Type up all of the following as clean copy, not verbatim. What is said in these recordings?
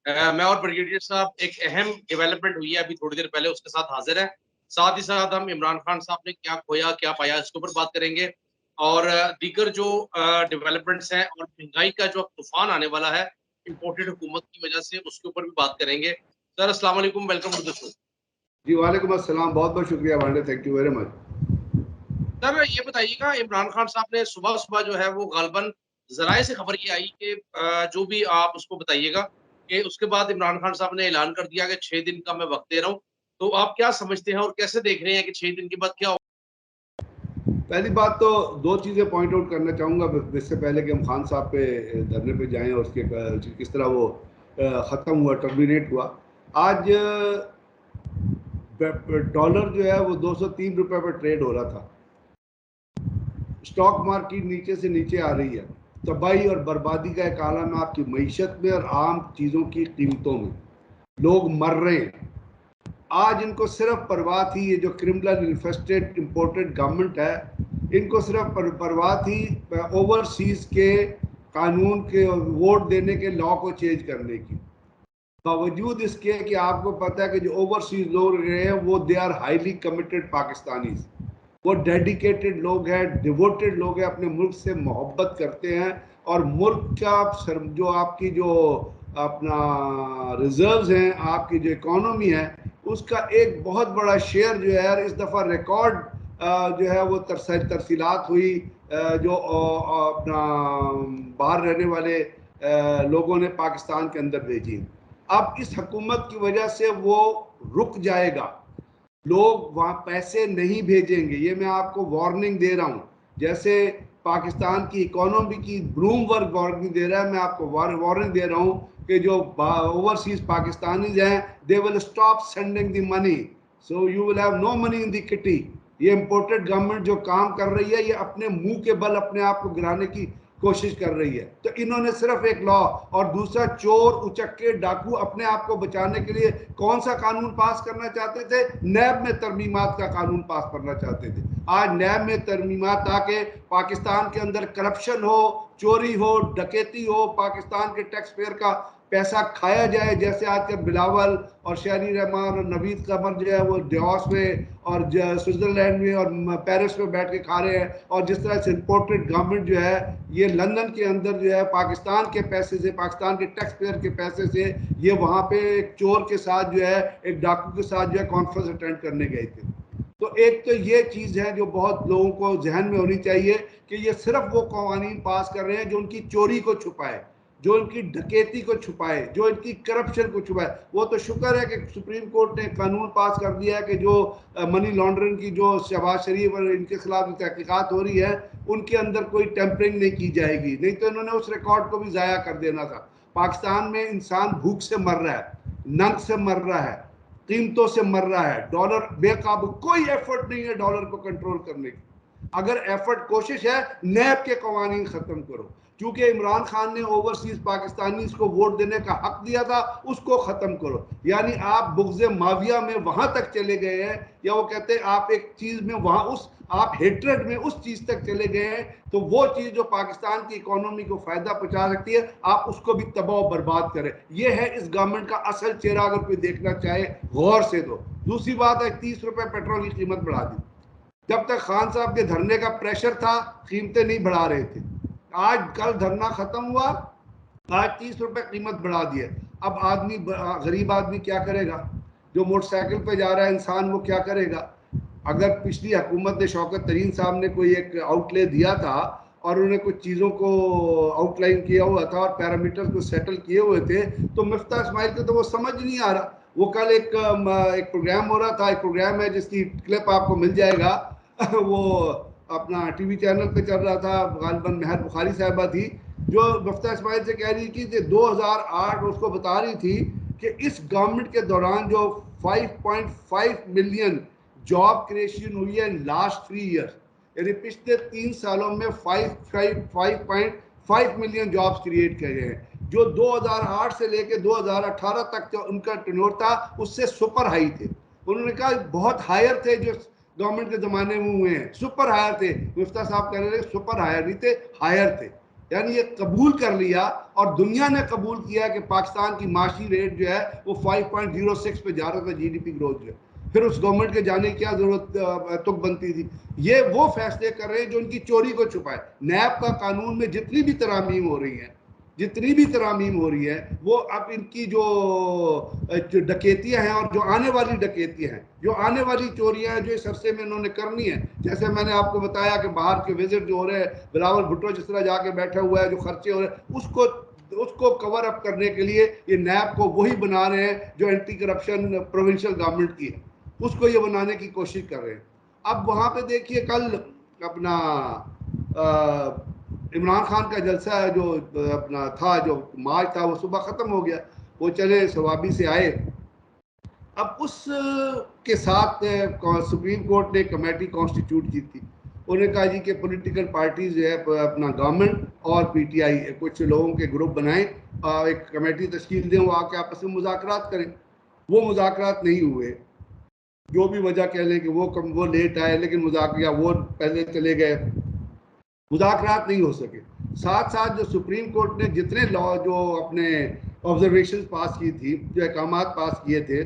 मैं और ब्रिगेडियर साहब एक अहम डेवलपमेंट हुई है अभी थोड़ी देर पहले, उसके साथ हाजिर है। साथ ही साथ हम इमरान खान साहब ने क्या खोया क्या पाया इसके ऊपर बात करेंगे, और दीगर जो डेवलपमेंट्स हैं और महंगाई का जो अब तूफान आने वाला है इम्पोर्टेड हुकूमत की वजह से, उसके ऊपर भी बात करेंगे। सर अस्सलाम वालेकुम, वेलकम टू द शो। जी वालेकुम अस्सलाम, बहुत बहुत शुक्रिया वांडे, thank you very much. Sir ये बताइएगा, इमरान खान साहब ने सुबह सुबह जो है वो गालबन जराए से खबर ये आई कि जो भी आप उसको बताइएगा कि उसके बाद इमरान खान साहब ने ऐलान कर दिया कि 6 दिन का मैं वक्त दे रहा हूँ। तो आप क्या समझते हैं और कैसे देख रहे हैं कि 6 दिन के बाद क्या होगा? पहली बात तो दो चीज़ें पॉइंट आउट करना चाहूँगा इससे पहले कि हम खान साहब पे धरने पे जाएं और उसके किस तरह वो ख़त्म हुआ, टर्मिनेट हुआ। आज डॉलर जो है वो 203 रुपए पर ट्रेड हो रहा था। स्टॉक मार्केट नीचे से नीचे आ रही है। तबाही और बर्बादी का एक आलम है आपकी मईशत में और आम चीज़ों की कीमतों में। लोग मर रहे हैं। आज इनको सिर्फ परवाह थी, ये जो क्रिमिनल इन्फेस्टेड इम्पोर्टेड गवर्नमेंट है, इनको सिर्फ परवाह थी ओवरसीज के कानून के वोट देने के लॉ को चेंज करने की। बावजूद इसके कि आपको पता है कि जो ओवरसीज लोग रहे हैं वो they are highly committed Pakistanis. वो डेडिकेटेड लोग हैं, डिवोटेड लोग हैं, अपने मुल्क से मोहब्बत करते हैं और मुल्क का जो आपकी जो अपना रिजर्व्स हैं, आपकी जो इकोनॉमी है, उसका एक बहुत बड़ा शेयर जो है इस दफ़ा रिकॉर्ड जो है वो तरसीलात हुई जो अपना बाहर रहने वाले लोगों ने पाकिस्तान के अंदर भेजी। अब इस हुकूमत की वजह से वो रुक जाएगा, लोग वहाँ पैसे नहीं भेजेंगे। ये मैं आपको वार्निंग दे रहा हूँ। जैसे पाकिस्तान की इकोनॉमी की ब्लूमबर्ग वार्निंग दे रहा है, मैं आपको वार्निंग दे रहा हूँ कि जो ओवरसीज पाकिस्तानीज हैं, they will stop sending the money, so you will have no money in the kitty. ये इम्पोर्टेड गवर्नमेंट जो काम कर रही है, ये अपने मुंह के बल अपने आप को गिराने की कोशिश कर रही है। तो इन्होंने सिर्फ एक लॉ और दूसरा चोर उचक्के डाकू अपने आप को बचाने के लिए कौन सा कानून पास करना चाहते थे? नैब में तरमीमात का कानून पास करना चाहते थे। आज नैब में तरमीमात आके पाकिस्तान के अंदर करप्शन हो, चोरी हो, डकैती हो, पाकिस्तान के टैक्स पेयर का पैसा खाया जाए, जैसे आज के बिलावल और शहरी रहमान और नवीद कमर जो है वो डिवॉर्स में और स्विट्जरलैंड में और पेरिस में बैठ के खा रहे हैं। और जिस तरह से इम्पोर्टेड गवर्नमेंट जो है ये लंदन के अंदर जो है पाकिस्तान के पैसे से, पाकिस्तान के टैक्स पेयर के पैसे से ये वहाँ पे एक चोर के साथ जो है, एक डाकू के साथ जो है कॉन्फ्रेंस अटेंड करने गए थे। तो एक तो ये चीज़ है जो बहुत लोगों को जहन में होनी चाहिए कि ये सिर्फ वो कवानीन पास कर रहे हैं जो उनकी चोरी को छुपाए, जो इनकी डकैती को छुपाए, जो इनकी करप्शन को छुपाए। वो तो शुक्र है कि सुप्रीम कोर्ट ने कानून पास कर दिया है कि जो मनी लॉन्ड्रिंग की जो शहबाज शरीफ और इनके खिलाफ तहकीकात हो रही है, उनके अंदर कोई टेम्परिंग नहीं की जाएगी, नहीं तो इन्होंने उस रिकॉर्ड को भी ज़ाया कर देना था। पाकिस्तान में इंसान भूख से मर रहा है, नंग से मर रहा है, कीमतों से मर रहा है, डॉलर बेकाबू, कोई एफर्ट नहीं है डॉलर को कंट्रोल करने की। अगर एफर्ट कोशिश है, नैब के कवानीन खत्म करो। क्योंकि इमरान खान ने ओवरसीज पाकिस्तानी को वोट देने का हक दिया था, उसको खत्म करो। यानी आप बुग़्ज़े माविया में वहां तक चले गए हैं, या वो कहते हैं आप एक चीज में वहां उस आप हेट्रेड में उस चीज तक चले गए हैं, तो वो चीज जो पाकिस्तान की इकोनॉमी को फायदा पहुंचा सकती है, आप उसको भी तबाह बर्बाद करें। ये है इस गवर्नमेंट का असल चेहरा, अगर कोई देखना चाहे गौर से। तो दूसरी बात है, 30 रुपए पेट्रोल की कीमत बढ़ा दी। जब तक खान साहब के धरने का प्रेशर था, कीमतें नहीं बढ़ा रहे थे। आज कल धरना खत्म हुआ, आज 30 रुपए कीमत बढ़ा दी है। अब आदमी, गरीब आदमी क्या करेगा? जो मोटरसाइकिल पे जा रहा है इंसान, वो क्या करेगा? अगर पिछली हुकूमत ने, शौकत तरीन साहब ने कोई एक आउटले दिया था और उन्होंने कुछ चीज़ों को आउटलाइन किया हुआ था और पैरामीटर को सेटल किए हुए थे, तो मिफ्ता इस्माइल को तो वो समझ नहीं आ रहा। वो कल एक प्रोग्राम हो रहा था, एक प्रोग्राम है जिसकी क्लिप आपको मिल जाएगा वो अपना टीवी चैनल पे चल रहा था, गालिबन महर बुखारी साहिबा थी, जो मिफ्ता इस्माइल से कह रही थी कि 2008 उसको बता रही थी कि इस गवर्नमेंट के दौरान जो 5.5 मिलियन जॉब क्रिएशन हुई है इन लास्ट 3 ईयर्स, यानी पिछले 3 सालों में 5.5 मिलियन जॉब्स क्रिएट किए गए हैं, जो 2008 से लेकर 2018 तक जो उनका टेन्योर था उससे सुपर हाई थे। उन्होंने कहा बहुत हायर थे जो गवर्नमेंट के ज़माने में हुए हैं, सुपर हायर थे। मुफ्ता साहब कह रहे थे सुपर हायर नहीं थे, हायर थे। यानी ये कबूल कर लिया और दुनिया ने कबूल किया कि पाकिस्तान की माशी रेट जो है वो 5.06 पे जा रहा था, जीडीपी ग्रोथ जो है। फिर उस गवर्नमेंट के जाने की क्या जरूरत तुक बनती थी। ये वो फैसले कर रहे हैं जो उनकी चोरी को छुपाए। नैब का कानून में जितनी भी तरामीम हो रही है, जितनी भी तरामीम हो रही है, वो अब इनकी जो डकैतियां हैं और जो आने वाली डकैतियां हैं, जो आने वाली चोरियां हैं जो इस अरसे में इन्होंने करनी है, जैसे मैंने आपको बताया कि बाहर के विजिट जो हो रहे हैं, बिलावल भुट्टो जिस तरह जाके बैठा हुआ है, जो खर्चे हो रहे हैं उसको कवर अप करने के लिए ये नैब को वही बना रहे हैं जो एंटी करप्शन प्रोविंशियल गवर्नमेंट की है, उसको ये बनाने की कोशिश कर रहे हैं। अब वहां पे देखिए कल अपना इमरान खान का जलसा है जो अपना था, जो मार्च था, वो सुबह खत्म हो गया। वो चले सवाबी से आए। अब उस के साथ सुप्रीम कोर्ट ने कमेटी कॉन्स्टिट्यूट की थी। उन्होंने कहा जी कि पॉलिटिकल पार्टीज जो है अपना गवर्नमेंट और पीटीआई कुछ लोगों के ग्रुप बनाएं, एक कमेटी तश्कील दें, वो आके आपस में मुज़ाकरात करें। वो मुज़ाकरात नहीं हुए, जो भी वजह कह लें कि वो लेट आए, लेकिन मुज़ाकरा वो पहले चले गए, मुज़ाकरात नहीं हो सके। साथ साथ जो सुप्रीम कोर्ट ने जितने लॉ जो अपने ऑब्जर्वेशन पास की थी, जो अहकामात पास किए थे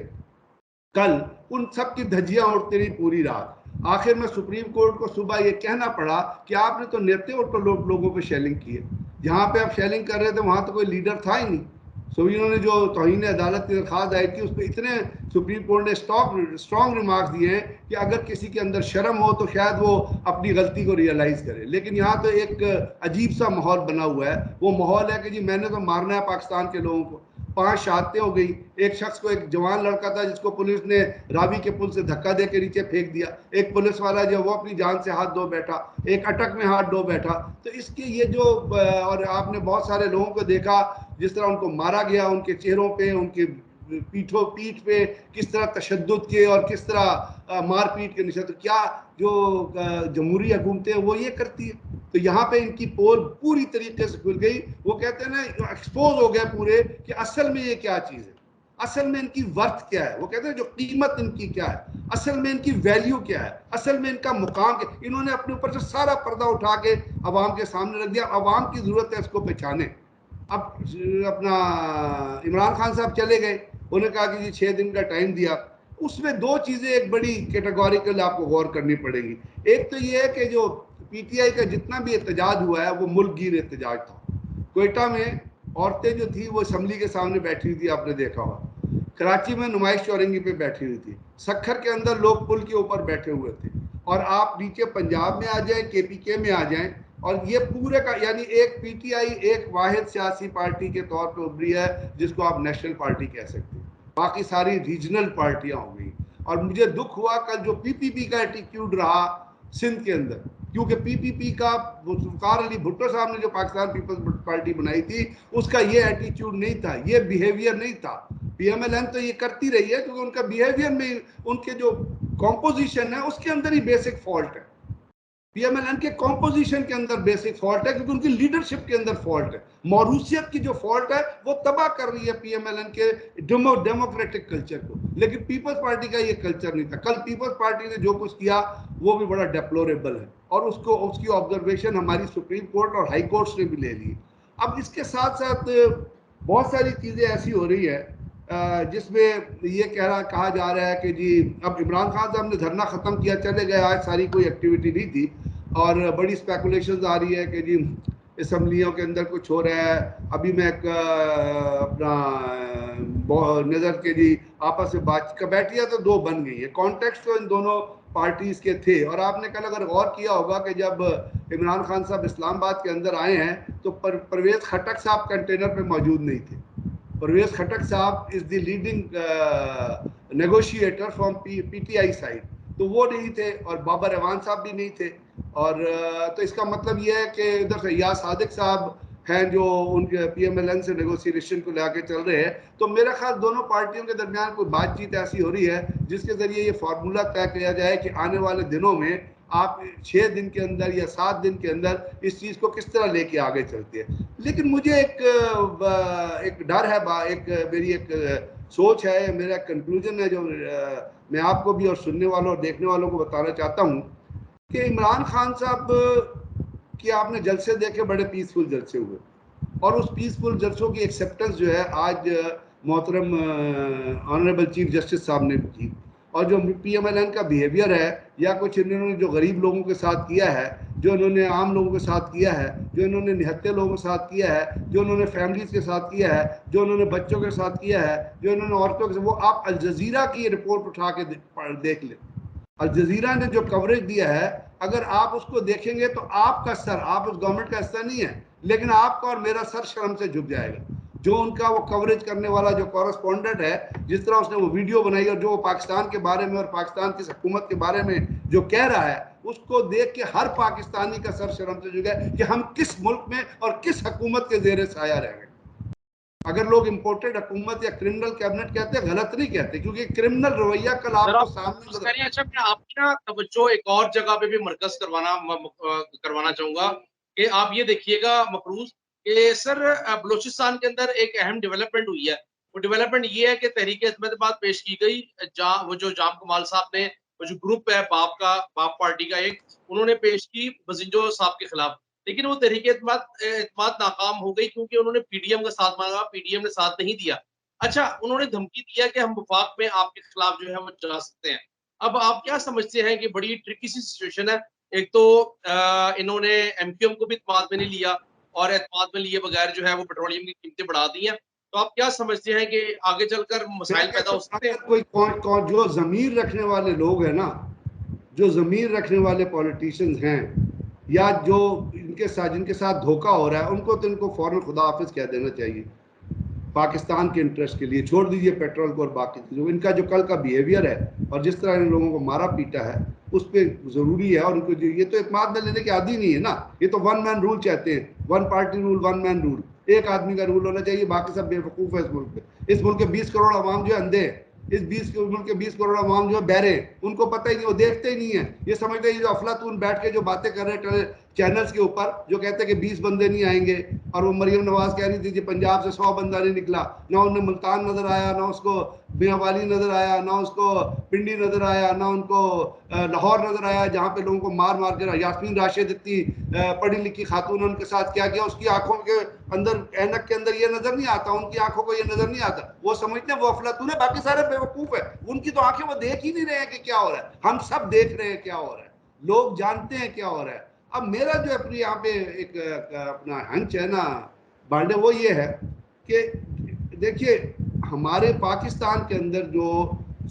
कल, उन सब की धज्जियां उड़ती रही पूरी रात। आखिर में सुप्रीम कोर्ट को सुबह ये कहना पड़ा कि आपने तो नेते और तो लोगों पे शेलिंग की है। जहां पे आप शेलिंग कर रहे थे वहां तो कोई लीडर था ही नहीं। सो इन्होंने जो तौहीन अदालत की दरख्वास्त दायर की, उस पर इतने सुप्रीम कोर्ट ने स्ट्रॉन्ग रिमार्क्स दिए हैं कि अगर किसी के अंदर शर्म हो तो शायद वो अपनी गलती को रियलाइज करे। लेकिन यहाँ तो एक अजीब सा माहौल बना हुआ है। वो माहौल है कि जी मैंने तो मारना है पाकिस्तान के लोगों को। 5 शहादतें हो गई। एक शख्स को, एक जवान लड़का था जिसको पुलिस ने रावी के पुल से धक्का दे के नीचे फेंक दिया। एक पुलिस वाला जो वो अपनी जान से हाथ धो बैठा, एक अटक में हाथ धो बैठा। तो इसके ये जो और आपने बहुत सारे लोगों को देखा जिस तरह उनको मारा गया, उनके चेहरों पे, उनके पीठ पे किस तरह तशद्दुद के और किस तरह मारपीट के निशान। तो क्या जो जमहूरी हुकूमतें वो ये करती है? तो यहाँ पे इनकी पोल पूरी तरीके से खुल गई। वो कहते हैं ना, एक्सपोज हो गया पूरे कि असल में ये क्या चीज है, असल में इनकी वर्थ क्या है। वो कहते हैं जो कीमत इनकी क्या है, असल में इनकी वैल्यू क्या है, असल में इनका मुकाम क्या। इन्होंने अपने ऊपर से सारा पर्दा उठा के अवाम के सामने रख दिया। अवाम की जरूरत है इसको पहचाने। अब अपना इमरान खान साहब चले गए, उन्होंने कहा कि जी 6 दिन का टाइम दिया। उसमें 2 चीजें एक बड़ी कैटेगोरिकल आपको गौर करनी पड़ेगी। एक तो ये है कि जो पीटीआई का जितना भी एहतजाज हुआ है वो मुल्क गिर एहतजाज था। कोयटा में औरतें जो थी वो असम्बली के सामने बैठी हुई थी, आपने देखा होगा। कराची में नुमाइश चौरंगी पे बैठी हुई थी। सखर के अंदर लोग पुल के ऊपर बैठे हुए थे। और आप नीचे पंजाब में आ जाए, केपीके में आ जाए, और ये पूरे का यानी एक पीटीआई एक वाहिद सियासी पार्टी के तौर पे उभरी है जिसको आप नेशनल पार्टी कह सकते हैं। बाकी सारी रीजनल पार्टियां हो गई। और मुझे दुख हुआ कल जो पीपीपी का एटीट्यूड रहा सिंध के अंदर, क्योंकि पीपीपी का जुल्फिकार अली भुट्टो साहब ने जो पाकिस्तान पीपल्स पार्टी बनाई थी उसका ये एटीट्यूड नहीं था, ये बिहेवियर नहीं था। पीएमएलएन तो ये करती रही है क्योंकि उनका बिहेवियर में, उनके जो कॉम्पोजिशन है उसके अंदर ही बेसिक फॉल्ट है। पीएमएलएन के कॉम्पोजिशन के अंदर बेसिक फॉल्ट है क्योंकि उनकी लीडरशिप के अंदर फॉल्ट है। मौरूसियत की जो फॉल्ट है वो तबाह कर रही है पीएमएलएन के डेमोक्रेटिक कल्चर को। लेकिन पीपल्स पार्टी का ये कल्चर नहीं था। कल पीपल्स पार्टी ने जो कुछ किया वो भी बड़ा डेप्लोरेबल है, और उसको उसकी ऑब्जर्वेशन हमारी सुप्रीम कोर्ट और हाई कोर्ट ने भी ले ली। अब इसके साथ साथ बहुत सारी चीजें ऐसी हो रही है जिसमें ये कहा जा रहा है कि जी अब इमरान खान साहब ने धरना खत्म किया, चले गए, आज सारी कोई एक्टिविटी नहीं थी। और बड़ी स्पेकुलेशंस आ रही है कि जी असम्बलियों के अंदर कुछ हो रहा है। अभी मैं अपना नज़र के जी आपस में बात कमेटियाँ तो 2 बन गई है, कॉन्टेक्स्ट तो इन दोनों पार्टीज के थे। और आपने कल अगर गौर किया होगा कि जब इमरान खान साहब इस्लामाबाद के अंदर आए हैं तो परवेज खटक साहब कंटेनर पे मौजूद नहीं थे। परवेज खटक साहब is the leading negotiator from PTI side, तो वो नहीं थे, और बाबर अवान साहब भी नहीं थे। और तो इसका मतलब ये है कि इधर से या सादिक साहब हैं जो उनके पीएमएलएन से नेगोशिएशन को लेकर चल रहे हैं। तो मेरा ख्याल दोनों पार्टियों के दरमियान कोई बातचीत ऐसी हो रही है जिसके जरिए ये फार्मूला तय किया जाए कि आने वाले दिनों में आप 6 दिन के अंदर या 7 दिन के अंदर इस चीज़ को किस तरह लेके आगे चलती है। लेकिन मुझे एक डर है, एक मेरी एक सोच है, मेरा कंक्लूजन है जो मैं आपको भी और सुनने वालों और देखने वालों को बताना चाहता हूँ कि इमरान खान साहब कि आपने जलसे देखे, बड़े पीसफुल जलसे हुए, और उस पीसफुल जलसों की एक्सेप्टेंस जो है आज मोहतरम ऑनरेबल चीफ जस्टिस साहब ने की। और जो PMLN का बिहेवियर है, या कुछ इन्होंने जो गरीब लोगों के साथ किया है, जो इन्होंने आम लोगों के साथ किया है, जो इन्होंने निहत्ते लोगों के साथ किया है, जो इन्होंने फैमिलीज के साथ किया है, जो इन्होंने बच्चों के साथ किया है, जो इन्होंने औरतों के साथ, वो आप अल जजीरा की रिपोर्ट उठा के देख लें। अल जजीरा ने जो कवरेज दिया है, अगर आप उसको देखेंगे तो आपका सर, आप उस गवर्नमेंट का हिस्सा नहीं है, लेकिन आपका और मेरा सर शर्म से झुक जाएगा। जो उनका वो कवरेज करने वाला जो कॉरेस्पॉन्डेंट है, जिस तरह उसने वो वीडियो बनाई और जो वो पाकिस्तान के बारे में और पाकिस्तान की हुकूमत के बारे में जो कह रहा है, उसको देख के हर पाकिस्तानी का सर शर्म से झुका है कि हम किस मुल्क में और किस हुकूमत के जेर साया रह गए। अगर लोग इंपोर्टेड हुकूमत या क्रिमिनल कैबिनेट कहते हैं, गलत नहीं कहते, क्योंकि क्रिमिनल रवैया कल आपको सामने। अच्छा, मैं आपकी ना तवज्जो एक और जगह पे भी मरकज करवाना चाहूंगा कि आप ये देखिएगा मफरूज कि सर बलूचिस्तान के अंदर एक अहम डेवलपमेंट हुई है। वो डेवलपमेंट ये है कि तहरीक अहमदाबाद पेश की गई, वो जो जाम कमाल साहब ने, वो जो ग्रुप है बाप पार्टी का एक, उन्होंने पेश की बजिंजो साहब के खिलाफ। लेकिन वो तहरीक एतमाद नाकाम हो गई क्योंकि उन्होंने PDM का साथ मांगा, PDM ने साथ नहीं दिया। अच्छा, उन्होंने धमकी दिया कि हम वफाक में आपके खिलाफ जो है वो जा सकते हैं। अब आप क्या समझते हैं कि बड़ी ट्रिकी सी सिचुएशन है। एक तो इन्होंने MQM को भी एतमाद में नहीं लिया, और एतमाद में लिए बगैर जो है वो पेट्रोलियम की कीमतें बढ़ा दी हैं। तो आप क्या समझते हैं कि आगे चलकर मसाइल पैदा हो सकते हैं? कोई कौन जो जमीर रखने वाले लोग हैं ना, जो जमीर रखने वाले पॉलिटिशियंस हैं, या जो इनके साथ जिनके साथ धोखा हो रहा है, उनको तो इनको फौरन खुदा हाफिज कह देना चाहिए पाकिस्तान के इंटरेस्ट के लिए। छोड़ दीजिए पेट्रोल को और बाकी चीज़ों। इनका जो कल का बिहेवियर है और जिस तरह इन लोगों को मारा पीटा है, उस पर ज़रूरी है। और उनको ये तो इत्मीनान में लेने के आदि नहीं है ना, ये तो वन मैन रूल चाहते हैं, one party rule, one man rule, एक आदमी का रूल होना चाहिए, बाकी सब बेवकूफ़ है इस मुल्क में। इस मुल्क के 20 करोड़ आवाम जो अंधे हैं, इस 20 करोड़ आवाम जो बहरे, उनको पता ही नहीं, वो देखते ही नहीं है। ये समझते हैं जो अफलातून बैठ के जो बातें कर रहे हैं चैनल्स के ऊपर, जो कहते हैं कि 20 बंदे नहीं आएंगे, और वो मरियम नवाज कह रही थी कि पंजाब से 100 बंदा नहीं निकला, ना उन्हें मुल्तान नजर आया, ना उसको मियांवाली नजर आया, ना उसको पिंडी नजर आया, ना उनको लाहौर नजर आया, जहाँ पे लोगों को मार मार के। यास्मीन राशिद इतनी पढ़ी लिखी खातून, उनके साथ क्या किया, उसकी आंखों के अंदर, ऐनक के अंदर ये नजर नहीं आता, उनकी आंखों को ये नजर नहीं आता। वो समझते हैं वो अफलातून है, बाकी सारे बेवकूफ है। उनकी तो आंखें वो देख ही नहीं रहे हैं कि क्या हो रहा है। हम सब देख रहे हैं क्या हो रहा है, लोग जानते हैं क्या हो रहा है। अब मेरा जो अपनी यहाँ पे एक अपना हंच है ना बांडे, वो ये है कि देखिए, हमारे पाकिस्तान के अंदर जो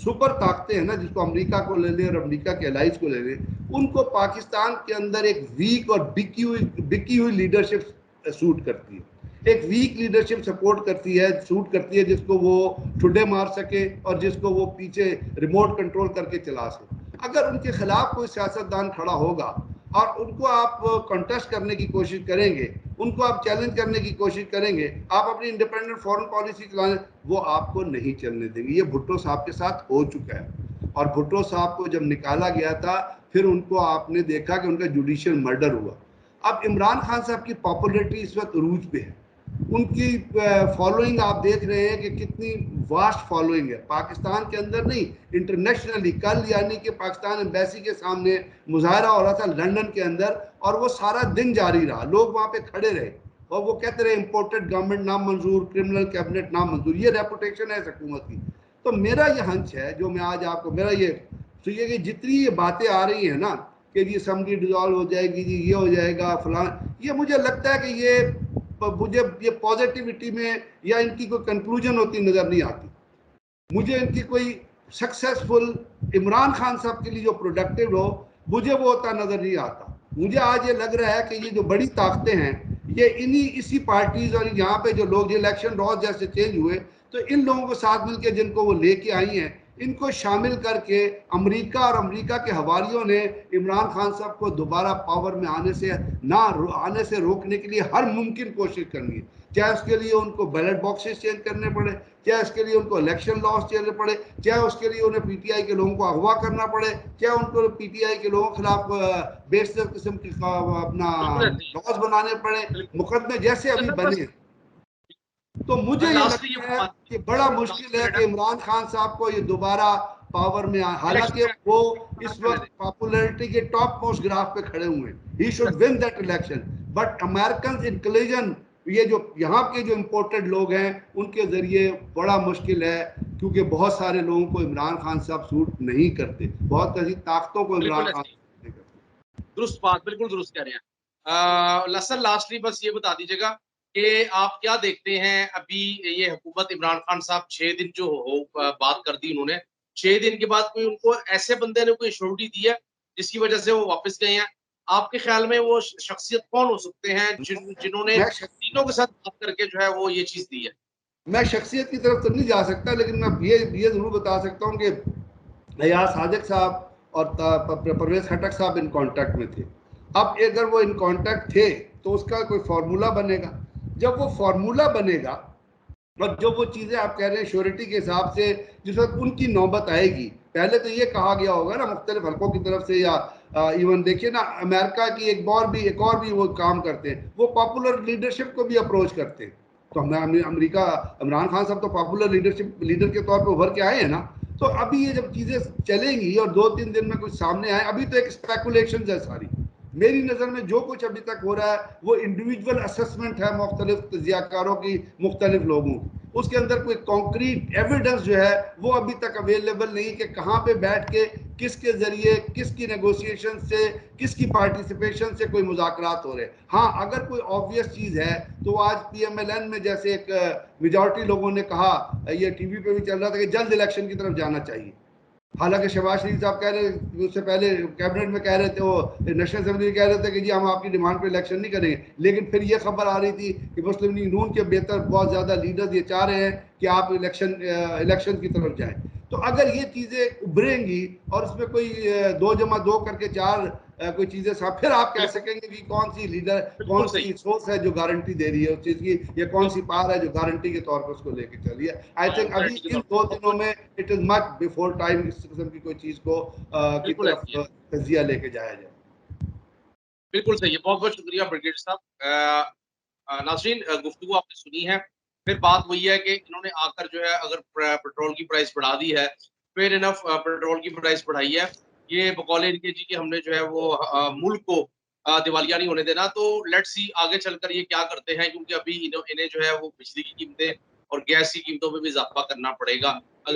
सुपर ताकतें हैं ना, जिसको अमेरिका को ले लें और अमेरिका के एलाइज को ले लें, उनको पाकिस्तान के अंदर एक वीक और बिकी हुई लीडरशिप सूट करती है। एक वीक लीडरशिप सपोर्ट करती है, सूट करती है, जिसको वो ठुड्डे मार सके और जिसको वो पीछे रिमोट कंट्रोल करके चला सके। अगर उनके खिलाफ कोई सियासतदान खड़ा होगा और उनको आप कंटेस्ट करने की कोशिश करेंगे, उनको आप चैलेंज करने की कोशिश करेंगे, आप अपनी इंडिपेंडेंट फॉरेन पॉलिसी चलाने, वो आपको नहीं चलने देंगे। ये भुट्टो साहब के साथ हो चुका है। और भुट्टो साहब को जब निकाला गया था, फिर उनको आपने देखा कि उनका जुडिशियल मर्डर हुआ। अब इमरान खान साहब की पॉपुलैरिटी इस वक्त अरूज पे है। उनकी फॉलोइंग आप देख रहे हैं कि कितनी वास्ट फॉलोइंग है, पाकिस्तान के अंदर नहीं, इंटरनेशनली। कल यानी कि पाकिस्तान एम्बेसी के सामने मुजाहरा हो रहा था लंदन के अंदर, और वो सारा दिन जारी रहा, लोग वहां पे खड़े रहे और वो कहते रहे इंपोर्टेड गवर्नमेंट नामंजूर, क्रिमिनल कैबिनेट नामंजूर। ये रेपुटेशन है हुकूमत की। तो मेरा ये हंच है, जो मैं आज आपको, मेरा ये तो ये कि जितनी ये बातें आ रही है ना कि ये असेंबली डिसॉल्व हो जाएगी जी, ये हो जाएगा फलां, ये मुझे लगता है कि ये मुझे ये पॉजिटिविटी में या इनकी कोई कंक्लूजन होती नजर नहीं आती। मुझे इनकी कोई सक्सेसफुल इमरान खान साहब के लिए जो प्रोडक्टिव हो, मुझे वो होता नजर नहीं आता। मुझे आज ये लग रहा है कि ये जो बड़ी ताकतें हैं, ये इसी पार्टीज और यहाँ पे जो लोग, इलेक्शन लॉज जैसे चेंज हुए, तो इन लोगों को साथ मिलकर जिनको वो लेके आई हैं, इनको शामिल करके अमेरिका और अमेरिका के हवारियों ने इमरान खान साहब को दोबारा पावर में आने से रोकने के लिए हर मुमकिन कोशिश करनी है। चाहे उसके लिए उनको बैलेट बॉक्सेस चेंज करने पड़े, चाहे उसके लिए उनको इलेक्शन लॉज चेंजने पड़े, चाहे उसके लिए उन्हें PTI के लोगों को अगवा करना पड़े, चाहे उनको PTI के लोगों के खिलाफ बेशतर किस्म की अपना लॉज बनाने पड़े, मुकदमे जैसे अभी बने। तो मुझे ये लगता है कि बड़ा मुश्किल है कि इमरान खान साहब को ये दोबारा पावर में आए, हालांकि वो इस वक्त पॉपुलैरिटी के टॉप मोस्ट ग्राफ पे खड़े हुए हैं। He should win that election, but American inclusion, ये जो यहाँ के जो इम्पोर्टेड लोग हैं उनके जरिए बड़ा मुश्किल है, क्योंकि बहुत सारे लोगों को इमरान खान साहब सूट नहीं करते, बहुत ऐसी ताकतों को इमरान खान नहीं करते। दुरुस्त बात, बिल्कुल दुरुस्त कह रहे हैं। लसन, लास्टली बस ये बता दीजिएगा कि आप क्या देखते हैं अभी ये हुकूमत इमरान खान साहब 6 दिन जो बात कर दी उन्होंने, 6 दिन के बाद कोई उनको ऐसे बंदे ने कोई श्योरिटी दी है जिसकी वजह से वो वापस गए हैं? आपके ख्याल में वो शख्सियत कौन हो सकते हैं जिन्होंने तीनों के साथ बात करके जो है वो ये चीज दी है? मैं शख्सियत की तरफ तो नहीं जा सकता, लेकिन मैं ये जरूर बता सकता हूँ कि अयाज सादिक साहब और परवेज खटक साहब इन कांटेक्ट में थे। अब अगर वो इन कांटेक्ट थे तो उसका कोई फार्मूला बनेगा। जब वो फार्मूला बनेगा और जो वो चीज़ें आप कह रहे हैं श्योरिटी के हिसाब से, जिस वक्त उनकी नौबत आएगी, पहले तो ये कहा गया होगा ना मुख्तलिफ हल्कों की तरफ से, या इवन देखिए ना अमेरिका की एक और भी वो काम करते हैं, वो पॉपुलर लीडरशिप को भी अप्रोच करते हैं। तो हमें अमेरिका, इमरान खान साहब तो पॉपुलर लीडर के तौर पर उभर के आए हैं ना। तो अभी ये जब चीज़ें चलेंगी और 2-3 दिन में कुछ सामने आए, अभी तो एक स्पेकुलेशन है सारी। मेरी नज़र में जो कुछ अभी तक हो रहा है वो इंडिविजुअल असेसमेंट है मुख्तलिफ तजियाकारों की, मुख्तलिफ लोगों की। उसके अंदर कोई कॉन्क्रीट एविडेंस जो है वो अभी तक अवेलेबल नहीं कि कहाँ पे बैठ के किसके जरिए, किसकी नेगोशिएशन से, किसकी पार्टिसिपेशन से कोई मुज़ाकरात हो रहे। हाँ, अगर कोई ऑब्वियस चीज़ है तो आज PMLN में जैसे एक मेजॉरिटी लोगों ने कहा, ये टीवी पे भी चल रहा था कि जल्द इलेक्शन की तरफ जाना चाहिए। हालांकि शहबाज शरीफ साहब कह रहे, उससे पहले कैबिनेट में कह रहे थे, वो नेशनल असेंबली में कह रहे थे कि जी हम आपकी डिमांड पे इलेक्शन नहीं करेंगे, लेकिन फिर ये खबर आ रही थी कि मुस्लिम लीग नून के बेहतर बहुत ज़्यादा लीडर्स ये चाह रहे हैं कि आप इलेक्शन की तरफ जाएं। तो अगर ये चीज़ें उभरेंगी और उसमें कोई 2+2 करके 4 कोई चीज़ें साथ, फिर आप कह सकेंगे कि कौन सी लीडर, कौन सी सोर्स है जो गारंटी दे रही है उस चीज़ की, या कौन सी पावर है जो गारंटी के तौर पर उसको लेके चली है। आई थिंक अभी इन 2 दिनों में it is much before time इस किस्म की कोई चीज़ को की तरफ तजिया लेके जाया जाए। बिल्कुल सही है, बहुत बहुत शुक्रिया ब्रिगेड साहब। नाज़रीन, गुफ्तगू आपने सुनी है। फिर बात वही है कि इन्होंने आकर जो है अगर पेट्रोल की प्राइस बढ़ा दी है, फेयर इनफ पेट्रोल की प्राइस बढ़ाई है, ये बकौल इनके जी कि हमने जो है वो मुल्क को दिवालिया नहीं होने देना। तो लेट्स सी आगे चलकर ये क्या करते हैं, क्योंकि अभी इन्हें जो है वो बिजली की कीमतें और गैस की कीमतों में भी इजाफा करना पड़ेगा।